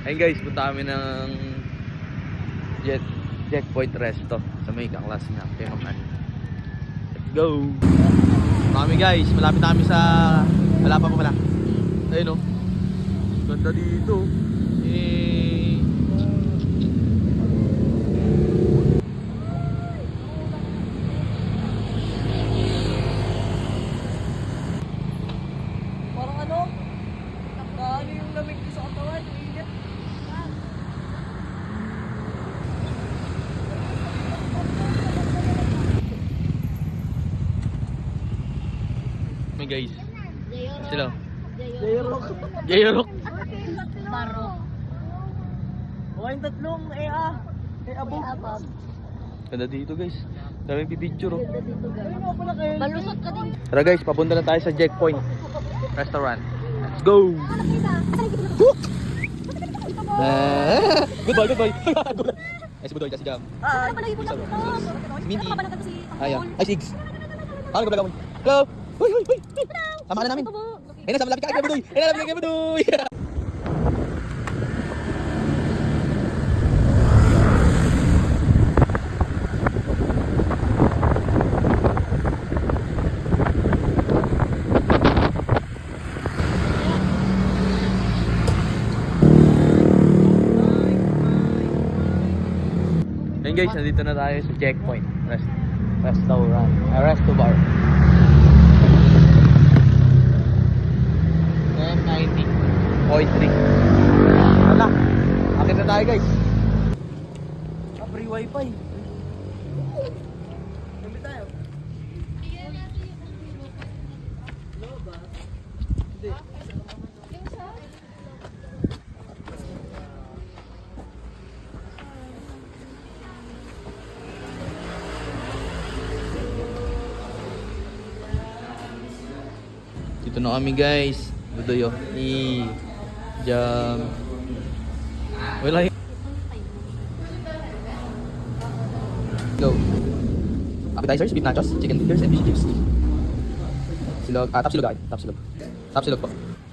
Ayun guys, punta kami ng Checkpoint Resto sa may kaklas na Pemangan. Let's go! Kami guys, malapit na kami sa... Wala pa pala. Ayun o. Ganda dito. Parang ano? Ano yung lamig ko sa katawan? Init. Hey guys. Sila. Jayrok. Jayrok. Baro. O yung tatlong abo. Ganda dito guys. Daming pipicture oh. Malusot ka din. Tara guys, papunta na tayo sa Checkpoint Restaurant. Let's go! Goodbye, goodbye. Ay, si Budoy, si Jam. Si Mindy. Ayan. Ay, Sigs. Ano ka mo? Hello! Huy, huy, huy! Sama ka na namin. Eh, nasa malapit ka kay Budoy. Eh, nalapit ka kay Budoy. Ayun guys, nandito na tayo sa Checkpoint Restaurant. Resto Bar. M90.3. Wala. Akin na tayo guys. Free wifi. Kami tayo. Hindi. Dito na kami guys. Budoy oh. Jam. Wala. Go. Appetizers, beef nachos, chicken tenders, and fish chips. Silog, tapsilog ay. Tapsilog. Tapsilog po.